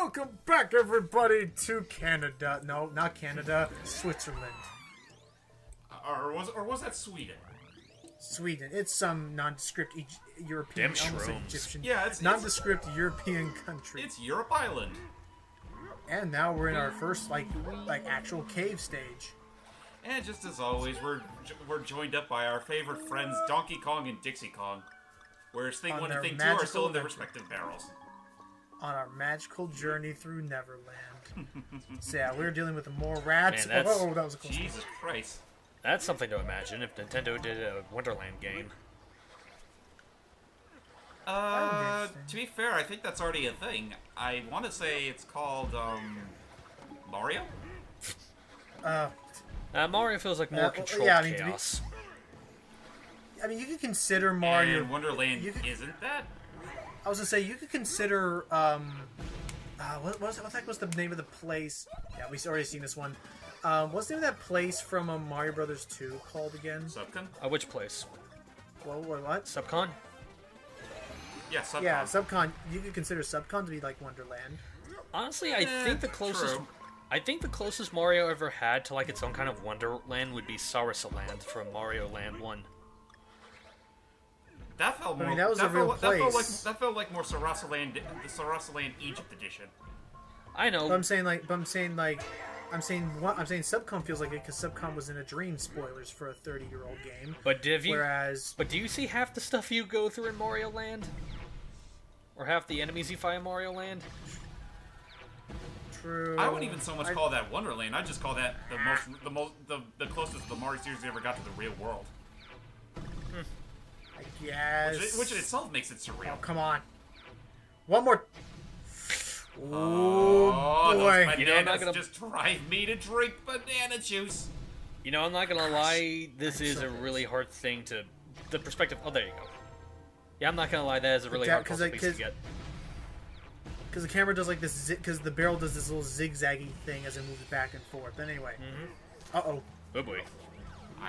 Welcome back, everybody, to Canada. No, not Canada. Switzerland. Or was that Sweden? Sweden. It's some nondescript European, almost Egyptian. Yeah, it's nondescript European country. It's Europe Island. And now we're in our first like actual cave stage. And just as always, we're joined up by our favorite friends Donkey Kong and Dixie Kong, whereas Thing 1 and Thing 2 are still in their respective barrels. On our magical journey through Neverland. So yeah, we're dealing with more rats. Man, oh, that was a close one. Jesus Christ. That's something to imagine if Nintendo did a Wonderland game. To be fair, I think that's already a thing. I want to say it's called, Mario? Mario feels like more controlled chaos. I mean, you could consider Mario... And Wonderland isn't that? I was gonna say, you could consider, what the heck was the name of the place? Yeah, we've already seen this one. What's the name of that place from Mario Brothers 2 called again? Subcon? Which place? What? Subcon? Yeah, Subcon. Yeah, Subcon. You could consider Subcon to be like Wonderland. Honestly, I think the closest... True. I think the closest Mario ever had to like its own kind of Wonderland would be Sarasaland from Mario Land 1. That felt more. I mean, that was a real place. That felt like more Sarasaland, the Sarasaland Egypt edition. I know. But I'm saying Subcon feels like it because Subcon was in a dream. Spoilers for a 30-year-old game. But do you see half the stuff you go through in Mario Land? Or half the enemies you fight in Mario Land? True. I wouldn't even so much call that Wonderland. I'd just call that the closest the Mario series ever got to the real world. I guess. Which in itself makes it surreal. Oh, come on. One more. Oh, boy. Those bananas just drive me to drink banana juice. You know, I'm not gonna lie, this is a really hard thing to... The perspective... Oh, there you go. Yeah, I'm not gonna lie, that is a really hard puzzle piece to get. Because the camera does like this... Because the barrel does this little zigzaggy thing as it moves back and forth. But anyway. Uh-oh. Oh, boy.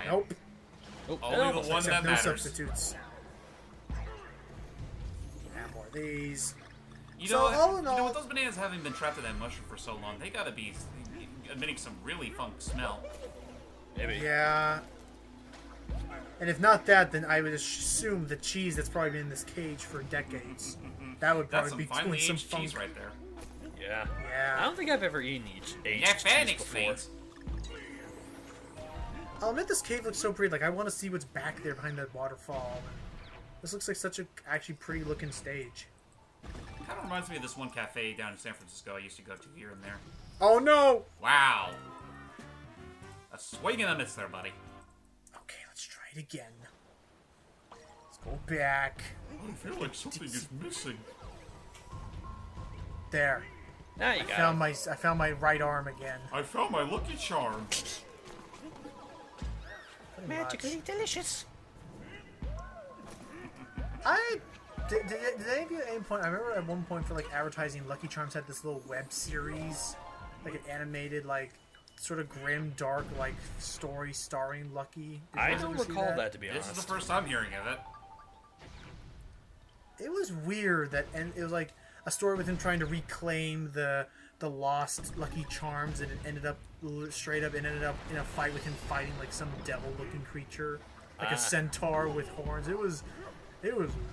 Nope. Oh, Only the one that matters. No substitutes. Have more of these. You know, with those bananas having been trapped in that mushroom for so long, they gotta be emitting some really funk smell. Maybe. Yeah. And if not that, then I would assume the cheese that's probably been in this cage for decades. That would probably be doing some funk. Cheese right there. Yeah. Yeah. I don't think I've ever eaten aged cheese before. I'll admit this cave looks so pretty. Like, I want to see what's back there behind that waterfall. This looks like such a actually pretty looking stage. Kind of reminds me of this one cafe down in San Francisco I used to go to here and there. Oh no! Wow. A swing and a miss there, buddy. Okay, let's try it again. Let's go back. I feel like something is missing. There. Now you got it. I found my right arm again. I found my lucky charm. Magically delicious. Did any of you at any point? I remember at one point for like advertising, Lucky Charms had this little web series, like an animated, like sort of grim, dark, like story starring Lucky. I don't recall that, to be honest. This is the first time hearing of it. It was weird that, and it was like a story with him trying to reclaim the lost Lucky Charms, and it ended up ended up in a fight with him fighting like some devil-looking creature, like a centaur with horns. It was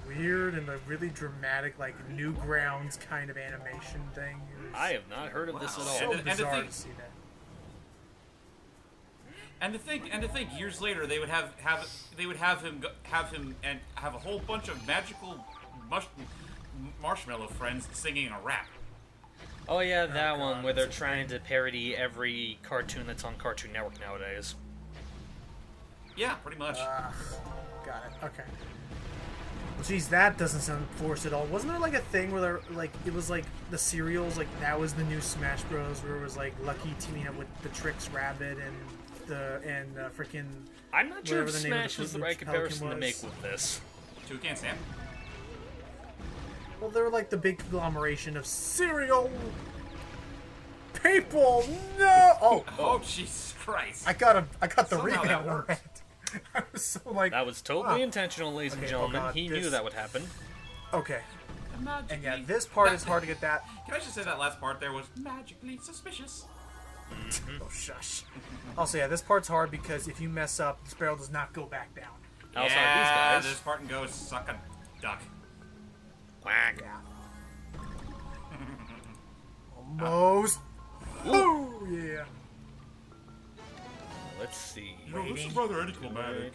weird and a really dramatic, like Newgrounds kind of animation thing. I have not heard of this at all. So bizarre to see that. And to think, years later they would have him and have a whole bunch of magical marshmallow friends singing a rap. Oh yeah, that one where they're trying to parody every cartoon that's on Cartoon Network nowadays. Yeah, pretty much. Got it. Okay. Well, geez, that doesn't sound forced at all. Wasn't there like a thing where there, like it was like the cereals, like that was the new Smash Bros, where it was like Lucky teaming up with the Trix Rabbit and freaking. I'm not sure if Smash was the right comparison to make with this. Toucan Sam. Well, they're like the big conglomeration of cereal people. No. Oh, Jesus Christ! I got the Somehow rebound that worked. right. I was so like. That was totally intentional, ladies and gentlemen. God, he knew that would happen. Okay. And yeah, this part is hard to get that. Can I just say that last part there was magically suspicious? Oh, shush. Also, yeah, this part's hard because if you mess up, this barrel does not go back down. Outside Yeah, these guys. this part and go suck a duck. Quack. Yeah. Almost. Oh, yeah. Let's see. This is rather anticlimactic.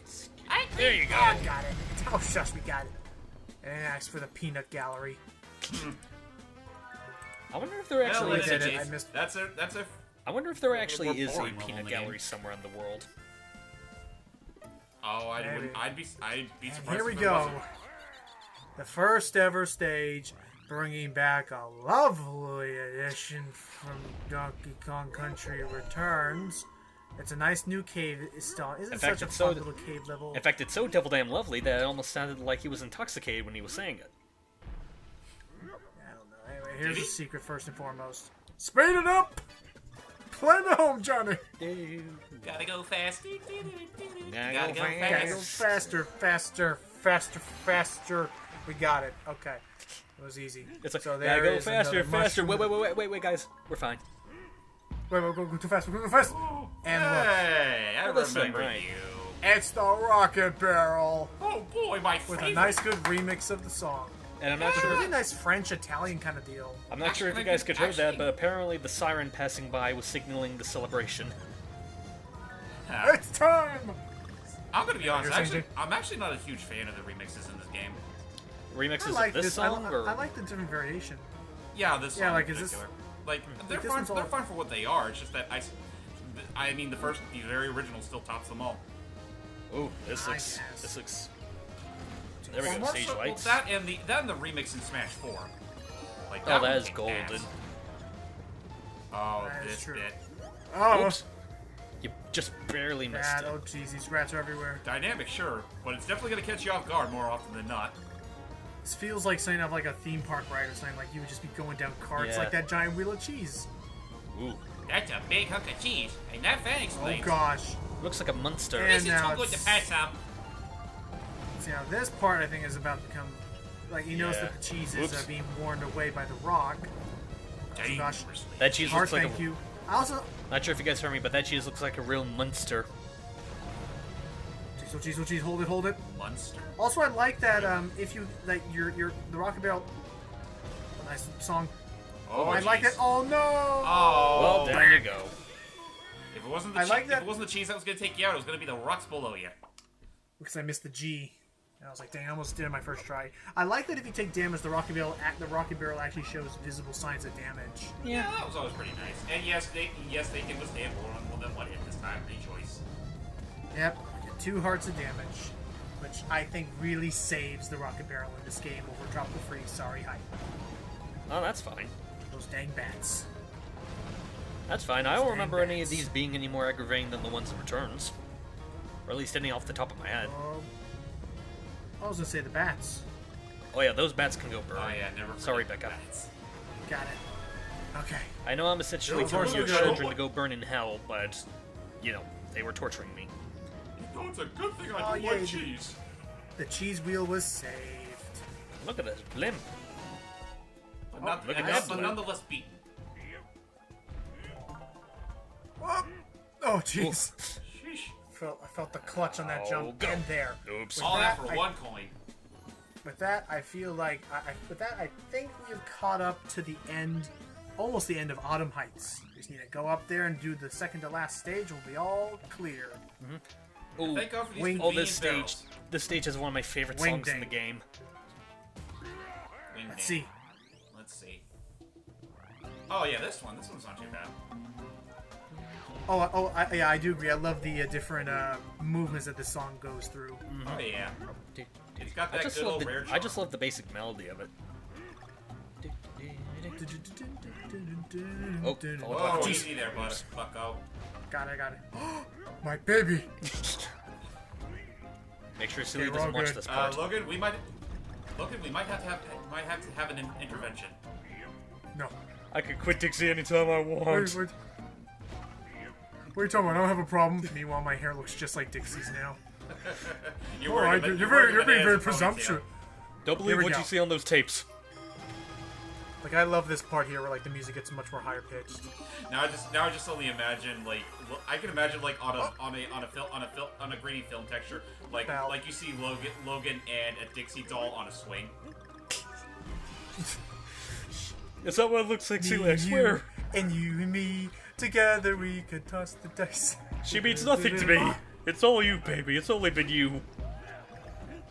There you go. Oh, got it. Oh, shush, we got it. And ask for the peanut gallery. I wonder if there actually Well, is. did that's, it. a, I missed- that's a. I wonder if there actually We're is a boring peanut level gallery game. somewhere in the world. Oh, Maybe. I'd be surprised. Here we if there go. wasn't. The first ever stage, bringing back a lovely addition from Donkey Kong Country Returns. It's a nice new cave. It's still isn't In such fact, a it's fun so- little cave level. In fact, it's so devil damn lovely that it almost sounded like he was intoxicated when he was saying it. I don't know. Anyway, here's Did the he? secret first and foremost. Speed it up. Play the home, Johnny. Gotta go fast. Gotta go Gotta go faster, faster, faster, faster. We got it. Okay, it was easy. It's like, so gotta there go is faster, another faster. mushroom. Wait, guys. We're fine. Wait, go too fast. We're going too fast. And look, Hey, I Well, this thing, remember right. you. it's the rocket barrel Oh boy, my with favorite. a nice, good remix of the song. And I'm not It's a sure. really nice French-Italian kind of deal. I'm not sure if you Actually, guys could hear that, actually- but apparently the siren passing by was signaling the celebration. It's time. I'm gonna be honest. You're saying, I'm actually not a huge fan of the remixes in this game. Remixes I like of this song, or I like the different variation. Yeah, this. Yeah, Song like, in is this- particular. Like they're this fine. one's all- They're fine for what they are. It's just that I mean, the very original still tops them all. ooh, this I looks. guess. This looks. There we Well, go. more Stage so- well, lights. that and the remix in Smash 4. Like Oh, that that one is kicked golden. ass. Oh, That is this true. bit. Oh, Oops. You just barely missed bad. it. Oh, jeez, these rats are everywhere. Dynamic, sure, but it's definitely gonna catch you off guard more often than not. This feels like something of like a theme park ride or something. Like you would just be going down carts Yeah. like that giant wheel of cheese. Ooh, That's a big hunk of cheese, and that fan Oh explains. gosh. looks like a monster. And This is now too good to it's- pass up. See, now this part I think is about to become like you notice Yeah. that the cheese is Whoops. being warned away by the rock. gosh. Dangerously. That cheese Heart, looks like thank a. you. I also, Not sure if you guys heard me, but that cheese looks like a real monster. cheese, oh cheese, hold it. Monster. Also, I like that if you like your the rocket barrel. Nice song. Oh, I like jeez. that. Oh no. Oh, Well, there you go. If it wasn't the I like if that- it wasn't the cheese that was gonna take you out, it was gonna be the rocks below you. Because I missed the G. And I was like, dang, I almost did it my first try. I like that if you take damage, the rocket barrel actually shows visible signs of damage. Yeah, that was always pretty nice. And yes, they can withstand more than one hit this time. Any choice. Yep, I get 2 hearts of damage, which I think really saves the rocket barrel in this game over Tropical Freeze. Sorry, hype. Oh, that's fine. Those dang bats. That's fine. I don't Dang remember any of bats. these being any more aggravating than the ones in Returns. Or at least any off the top of my head. I was gonna say the bats. Oh yeah, those bats can go burn. Oh yeah, never. Sorry, forget Becca. bats. Got it. Okay. I know I'm essentially Of course telling your you do. children to go burn in hell, but, you know, they were torturing me. You know, it's a good thing I Oh, don't yeah, like you- cheese. The cheese wheel was saved. Look at this blimp. But, not, look at and that. but nonetheless beaten. Oh, jeez. Sheesh. I felt the clutch on that Oh, jump. go. And there. Oops. With All that for I- one coin. With that, I feel like I think we have caught up to the end, almost the end of Autumn Heights. We just need to go up there and do the second to last stage. We'll be all clear. Ooh. Thank God for these Wing- Oh, convenient this stage. barrels. This stage is one of my favorite Wing songs in the ding. game. Wing Let's ding. see. Let's see. Oh yeah, this one's not too bad. Yeah, I do agree. I love the different movements that this song goes through. Oh yeah. It's got I that just good love old the rare I just love the basic melody of it. Oh, follow Whoa, Jeez. easy there, bucko. Got it. My baby. Make sure Celia Okay, we're doesn't all watch good. this part. Logan, we might have to have an intervention. No. I can quit Dixie anytime I want. What are you talking about? I don't have a problem. Meanwhile, my hair looks just like Dixie's now. You're Oh, I do. You're being very presumptuous. Don't believe Here we what go. you see on those tapes. Like, I love this part here where, like, the music gets much more higher pitched. Now I just only imagine, like, I can imagine, like, on a grainy film texture, like you see Logan and a Dixie doll on a swing. Is that what it looks like, Celia? I swear. And you and me, together we could toss the dice. She means nothing to me. It's all you, baby. It's only been you.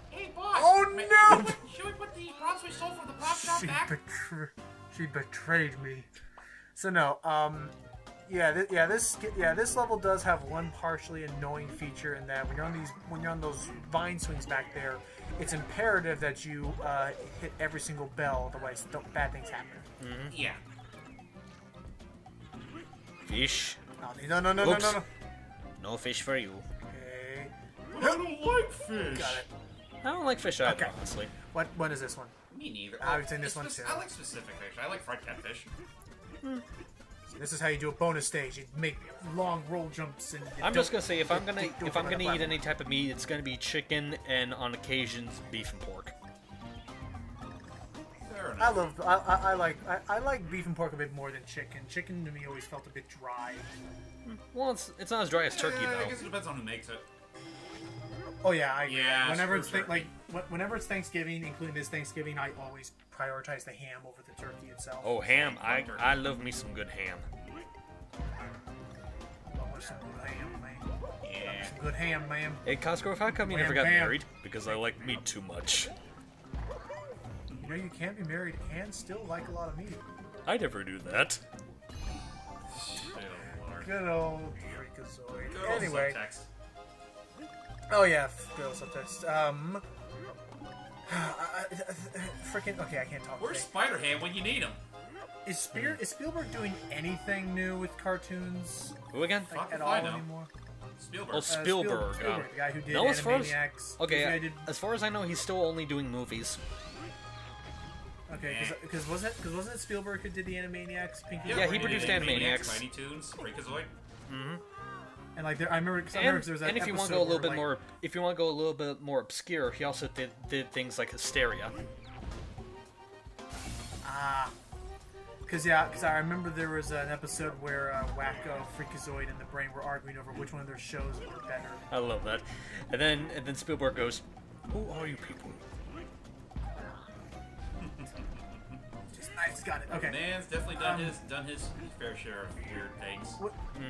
Hey, boss! Oh, no! Should we put the bronze we stole from the prop shop back? She betrayed me. So no, this level does have one partially annoying feature in that when you're on those vine swings back there, it's imperative that you hit every single bell, otherwise bad things happen. Mm-hmm. Yeah. Fish. No. No fish for you. Okay. I don't like fish. Got it. I don't like fish either, Okay. honestly. What is this one? Me neither. I was in this one too. I like specific fish. I like fried catfish. So this is how you do a bonus stage. You make long roll jumps and. I'm just gonna say if I'm gonna eat any type of meat, it's gonna be chicken and on occasions beef and pork. Fair enough. I like beef and pork a bit more than chicken. Chicken to me always felt a bit dry. Well, it's not as dry as turkey I though. guess it depends on who makes it. Oh yeah, I agree. Yeah, Whenever it's screw turkey. whenever it's Thanksgiving, including this Thanksgiving, I always prioritize the ham over the turkey itself. Oh, ham! I love me some good ham. Love some good ham, man. Yeah. Some good ham, man. Hey, Costco, how come you never Wham, got bam. married? Because I like meat too much. You know you can't be married and still like a lot of meat. I never knew that. Oh, Lord. Good old freakazoid. Good old Anyway. subtext. Oh yeah, good old subtext. Freaking. Okay, I can't talk. Where's today. Spider-Ham when you need him? Is Spielberg doing anything new with cartoons Who again? like, Fuck at if all I know. anymore? Spielberg. Oh, Spielberg. Spielberg, the guy who did No, as far as Animaniacs. okay, The guy did- as far as I know, he's still only doing movies. Okay, because wasn't it Spielberg who did the Animaniacs? Pinky Yeah, and he the Brain? produced Animaniacs. Tiny Toons, Freakazoid. And like, I remember there was that And if you want to episode go a little where, bit like, more, if you want to go a little bit more obscure, he also did things like Hysteria. because I remember there was an episode where Wacko, Freakazoid, and the Brain were arguing over which one of their shows were better. I love that. And then Spielberg goes, "Who are you people?" Just nice, got it. Okay. Man's definitely done his fair share of weird things.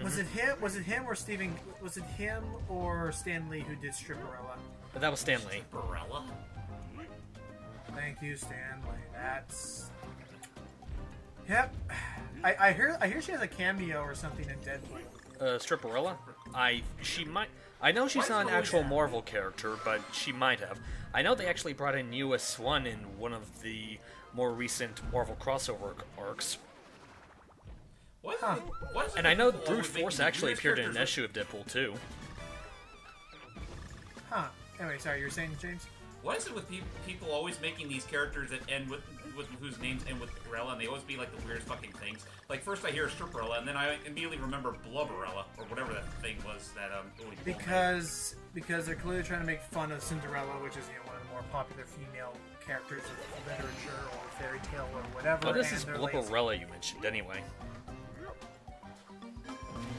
Was it him or Steven? Was it him or Stan Lee who did Stripperella? But that was Stanley. Barella? Thank you, Stan Lee. That's. Yep. I hear she has a cameo or something in Deadpool. Stripperella? I know she's not an actual Marvel character, but she might have. I know they actually brought in US1 in one of the more recent Marvel crossover arcs. What? Huh. What is it And I know with Brute making Force these actually weird appeared in an characters issue of Deadpool too. Huh. Anyway, sorry, you were saying, James? What is it with people always making these characters that end with whose names end with Barella, and they always be like the weirdest fucking things? Like first I hear Stripperella, and then I immediately remember Blubberella or whatever that thing was that Odie Bull made. Because they're clearly trying to make fun of Cinderella, which is one of the more popular female characters of literature or fairy tale or whatever. What is and this they're lazy. Blubberella you mentioned anyway?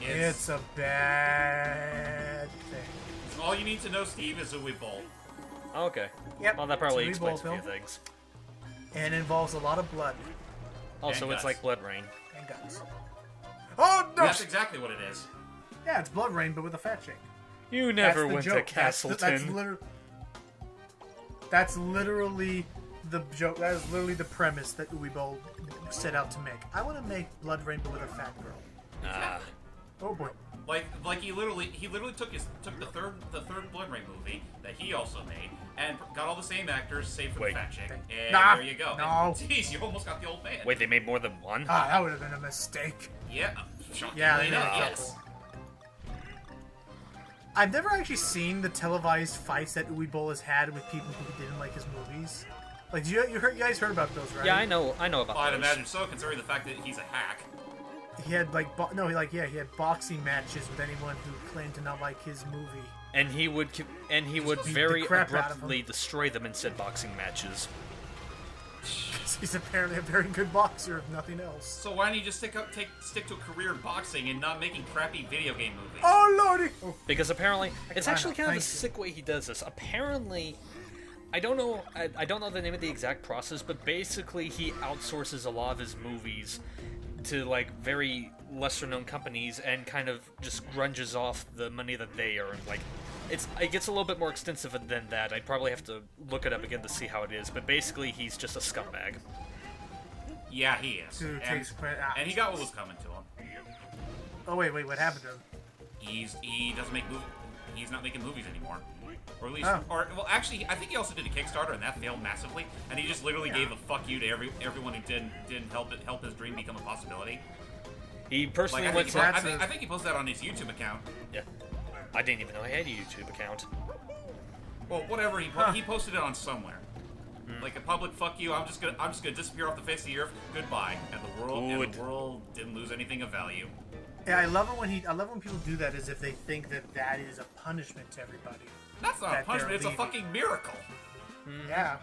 It's a bad thing. All you need to know, Steve, is Odie Bull. Oh, okay. Yep. Well, that probably It's a explains a Reebok few things. And involves a lot of blood Oh, And so guts. it's like Blood Rain. and guts. Oh no! That's exactly what it is. Yeah, it's Blood Rain, but with a fat chick. You never That's the went to joke. Castleton. That's literally the joke. That is literally the premise that Uwe set out to make. I want to make Blood Rain, but with a fat girl. Ah. Oh boy. Like he literally took the third Blood Rain movie that he also made and got all the same actors save for Wait. the fat chick. And Nah, there you go. no. Jeez, you almost got the old man. Wait, they made more than one? Ah, that would have been a mistake. Yeah. Shockingly Yeah, they enough, made a yes. couple. I've never actually seen the televised fights that Uwe has had with people who didn't like his movies. Like, you guys heard about those, right? Yeah, I know about Well, I'd those. imagine so, considering the fact that he's a hack. He had he had boxing matches with anyone who claimed to not like his movie. And he would beat very the crap out of abruptly destroy them in said boxing matches. He's apparently a very good boxer, if nothing else. So why don't you just stick to a career in boxing and not making crappy video game movies? Oh lordy! Oh, Because apparently, it's actually kind of a Thank you. sick way he does this. Apparently, I don't know the name of the exact process, but basically he outsources a lot of his movies to like very lesser-known companies and kind of just grunges off the money that they earn. Like, it gets a little bit more extensive than that. I'd probably have to look it up again to see how it is, but basically he's just a scumbag. Yeah, he is. Who takes credit? And he got what was coming to him. Oh wait, what happened to him? He doesn't make movies. He's not making movies anymore. Or at least, Oh. or well, actually, I think he also did a Kickstarter, and that failed massively. And he just literally gave a fuck you to everyone who didn't help his dream become a possibility. He personally Like, went to... I think he posted that on his YouTube account. Yeah. I didn't even know he had a YouTube account. Well, whatever, he posted it on somewhere. Like a public fuck you. I'm just gonna disappear off the face of the earth. Goodbye. And the world didn't lose anything of value. Yeah, I love it when people do that as if they think that is a punishment to everybody. That's not a That punishment. they're It's a leaving. fucking miracle. Yeah.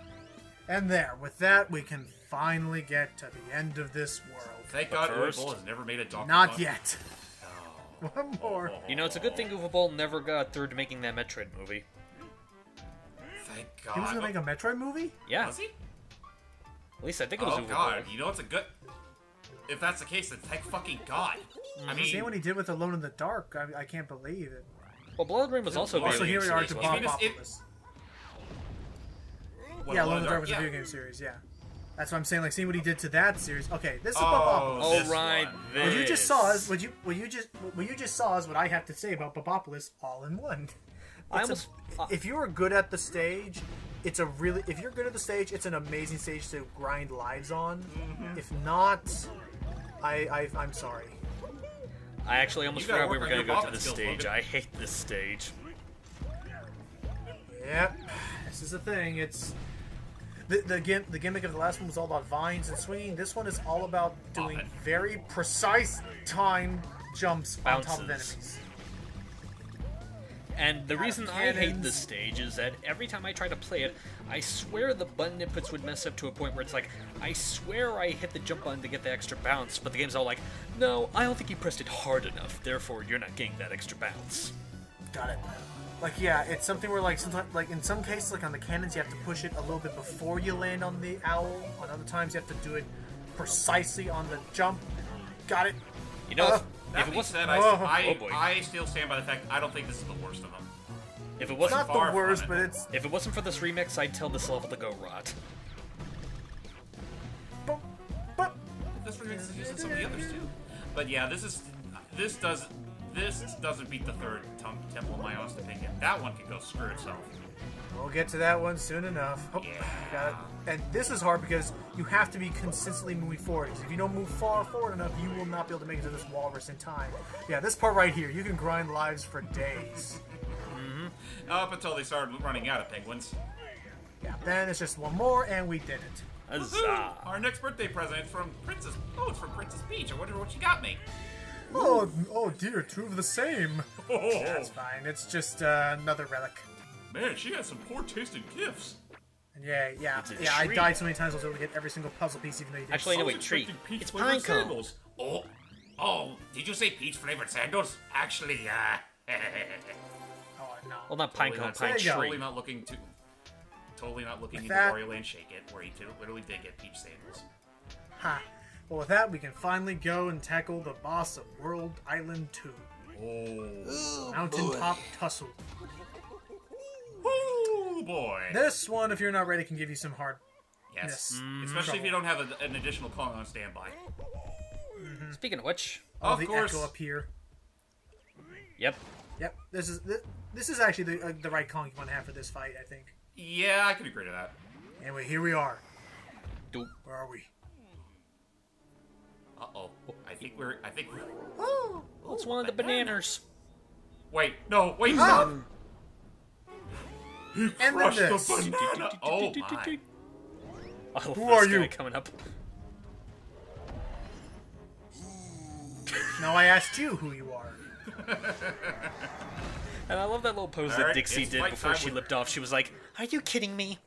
And there, with that, we can finally get to the end of this world. Thank But God first- Uwe has never made a Donkey Not Kong. yet. One more. You know, it's a good thing Uwe Boll never got through to making that Metroid movie. Thank God. He was gonna make a Metroid movie? Yeah. Was he? At least I think it was Oh Uwe God. Boll. You know it's a good. If that's the case, then thank fucking God. I mean, Same what he did with Alone in the Dark. I can't believe it. Well, Blood Rain was also a Also, So video here game we are series, to wasn't Bob it? It- Populis. Yeah, Alone in the Dark was a yeah. video game series, yeah. That's what I'm saying, like seeing what he did to that series. Okay, this is Oh, Bobopolis. Oh, this right, one. this. What you just saw is what you just saw is what I have to say about Bobopolis all in one. I It's almost... if you are good at the stage, if you're good at the stage, it's an amazing stage to grind lives on. If not, I'm sorry. I actually almost You gotta forgot we work were on going to your go to bobbing this skills, stage. Logan. I hate this stage. Yep, this is the thing. It's the gimmick of the last one was all about vines and swinging. This one is all about doing Bobbing. very precise time jumps on top of Bounces. enemies. And the reason I hate cannons. this stage is that every time I try to play it, I swear the button inputs would mess up to a point where it's like, I swear I hit the jump button to get the extra bounce, but the game's all like, no, I don't think you pressed it hard enough, therefore you're not getting that extra bounce. Got it. Like yeah, it's something where like sometimes like in some cases like on the cannons you have to push it a little bit before you land on the owl. On other times you have to do it precisely on the jump. Got it. You know, Uh, if That it being wasn't... said, oh boy. I still stand by the fact I don't think this is the worst of them. If it It's wasn't not far the from worst, it. but it's If it wasn't for this remix, I'd tell this level to go rot. but This remix is using some of the others too. But yeah, this doesn't beat the third temple in my honest opinion. That one can go screw itself. we'll get to that one soon enough. Oh, Yeah. got it. And this is hard because you have to be consistently moving forward. 'Cause if you don't move far forward enough, you will not be able to make it to this walrus in time. Yeah, this part right here, you can grind lives for days. Up until they started running out of penguins. Yeah, then it's just one more, and we did it. Huzzah! Our next birthday present from Princess. Oh, it's from Princess Peach. I wonder what she got me. Oh dear, two of the same. Oh, That's fine. It's just another relic. man, she had some poor tasting gifts. And yeah. It's a I treat. died so many times I was able to get every single puzzle piece, even though you did. Actually, no, I was wait, treat. expecting peach It's flavored pine cone. sandals. Oh, did you say peach flavored sandals? Actually, Oh no. Well, not pine Totally cone, not- pine There you go. tree. Totally not looking With into that- Wario Land Shake It, where he literally did get peach sandals. Ha. Well, with that, we can finally go and tackle the boss of World Island 2. Oh, Mountaintop Tussle. oh boy. This one, if you're not ready, can give you some hard. Yes, Yes. especially if you don't have an additional Kong on standby. Speaking of which, All Of the course. echo up here. yep. Yep. This is actually the right Kong you want to have for this fight, I think. Yeah, I can agree to that. Anyway, here we are. Doop. Where are we? Uh-oh. I think we're. Oh. It's one of the bananas. Wait, no, wait, Ah! no. He And then crushed this. the banana. Oh my. I love Who this are guy you? coming up. Now I asked you who you are. And I love that little pose that Alright, Dixie it's did fight before time she with- lipped off. She was like, "Are you kidding me?"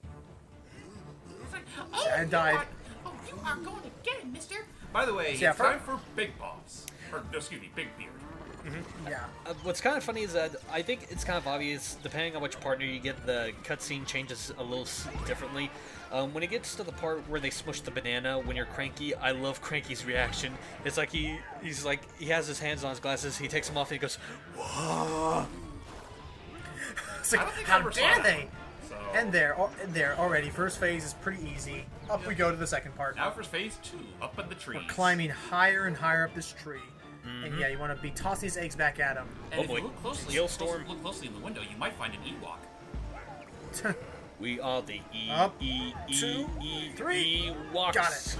Oh, I died. Oh are going to get him, mister. By the way, Yeah, it's time for Big Boss. Or, no, excuse me, Big Beard. Yeah. What's kind of funny is that I think it's kind of obvious, depending on which partner you get, the cutscene changes a little differently. When it gets to the part where they smush the banana when you're Cranky, I love Cranky's reaction. It's like he's like, he has his hands on his glasses, he takes them off and he goes, whoa! It's like, I don't think I how ever saw dare that. they? So, And there already. First phase is pretty easy. Up we go to the second part. now for phase 2, up in the trees. We're climbing higher and higher up this tree. And yeah, you want to be tossing these eggs back at him. And Oh if boy. you look closely, Hailstorm. look closely in the window, you might find an Ewok. We are the Up, 2, 3. Ewoks. Got it.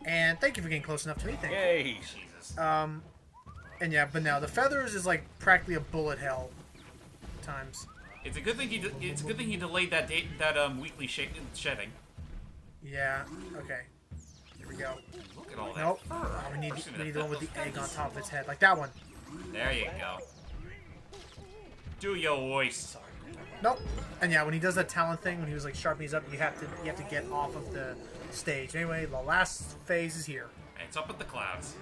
And thank you for getting close enough to me. Thank you. Yay! Jesus. And yeah, but now the feathers is like practically a bullet hell times. It's a good thing he delayed that weekly shedding. Yeah. Okay. Here we go. Look at all that Nope. fur. Oh, we need Excuse me, the that one with the feathers. egg on top of its head, like that one. There you go. Do your voice. Nope. And yeah, when he does that talent thing, when he was like sharpening these up, you have to get off of the stage. Anyway, the last phase is here. It's up at the clouds.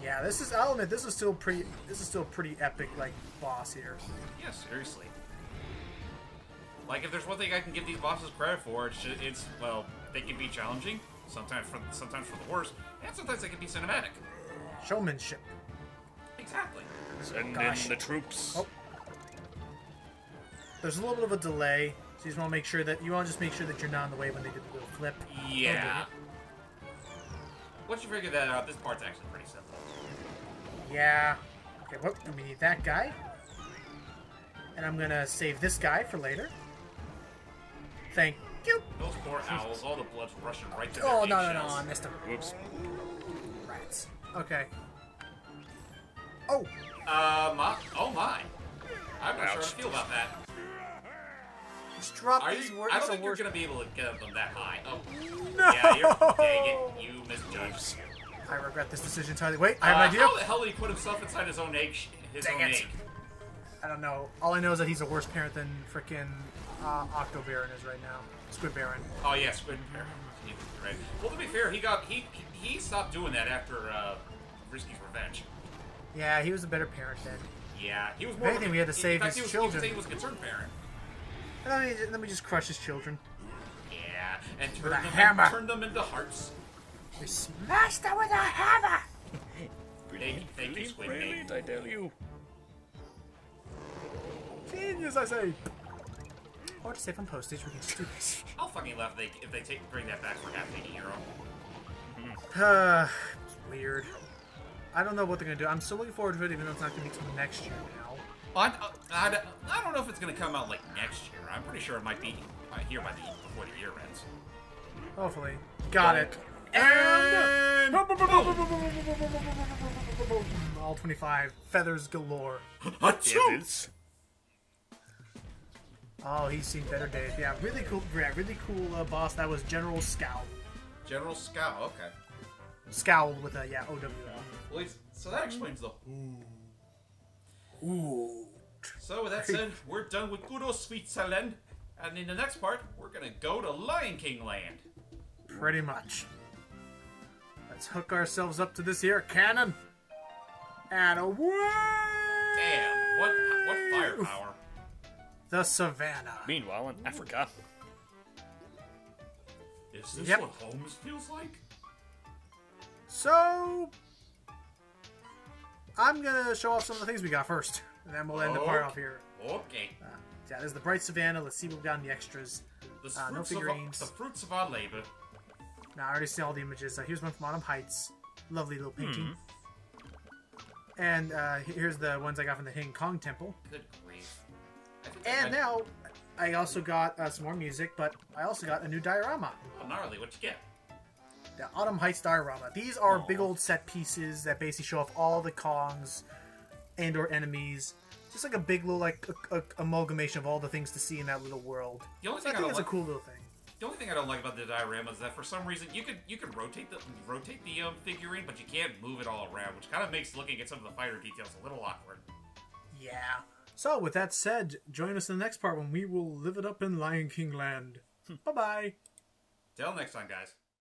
Yeah, I'll admit, this is still pretty epic, like, boss here. Yeah, seriously. Like, if there's one thing I can give these bosses credit for, it's well, they can be challenging, sometimes for the worse, and sometimes they can be cinematic. Showmanship. Exactly. Send Gosh. in the troops. Oh. There's a little bit of a delay, so you just want to make sure that you're not in the way when they do the little flip. Yeah. Once you figure that out, this part's actually pretty simple. Yeah. Okay, whoop, and we need that guy. And I'm gonna save this guy for later. Thank you. Those poor owls, all the blood's rushing right to their Oh, no, eggshells. I missed him. Whoops. Rats. Okay. Oh! Oh my. I'm not sure how to Ouch. feel about that. Just drop these words. I don't think you're going to be able to get them that high. Oh. No! Yeah, dang it. You misjudged. I regret this decision entirely. Wait, I have an idea. How the hell did he put himself inside his own egg? Dang it. I don't know. All I know is that he's a worse parent than frickin' Octo Baron is right now. Squid Baron. Oh yeah, Squid Bear. Right. Well, to be fair, he stopped doing that after Risky's Revenge. Yeah, he was a better parent then. Yeah, he was If more. anything, we had to save his children. He was a concerned parent. And then we just crush his children. Yeah, and With a hammer. turn them into hearts. We smashed them with a hammer! Thank you, Squid Brilliant, I tell you. Genius, I say! Or to save on postage, we can just do this. I'll fucking laugh if they bring that back for half a euro. It's weird. I don't know what they're gonna do. I'm still looking forward to it, even though it's not gonna be till next year now. I don't know if it's gonna come out like next year. I'm pretty sure it might be here before the year ends. Hopefully. Got it. And all 25 feathers galore. Devils. Oh, he's seen better days. Yeah, really cool. Yeah, really cool boss. That was General Scowl. General Scout. Okay. Scowl with a OWL. Well, so that explains the. Ooh. So with that said, we're done with good old Switzerland, and in the next part, we're gonna go to Lion King Land. Pretty much. Let's hook ourselves up to this here cannon. And away! Damn! What firepower? The savannah. Meanwhile, in Africa. Is this Yep. what Holmes feels like? So, I'm gonna show off some of the things we got first, and then we'll end the part off here. Okay. Yeah, there's the bright savannah. Let's see what we got in the extras. The No figurines. the fruits of our labor. Now, I already see all the images. Here's one from Autumn Heights. Lovely little painting. And here's the ones I got from the Hing Kong Temple. Good grief. I think And now, I also got some more music, but I also got a new diorama. Oh, gnarly, what'd you get? The Autumn Heights diorama. These are big old set pieces that basically show off all the Kongs and/or enemies. Just like a big little a amalgamation of all the things to see in that little world. The only So I thing I think don't it's a like, cool little thing. the only thing I don't like about the diorama is that for some reason you could rotate the figurine, but you can't move it all around, which kind of makes looking at some of the finer details a little awkward. Yeah. So, with that said, join us in the next part when we will live it up in Lion King Land. Bye-bye. Till next time, guys.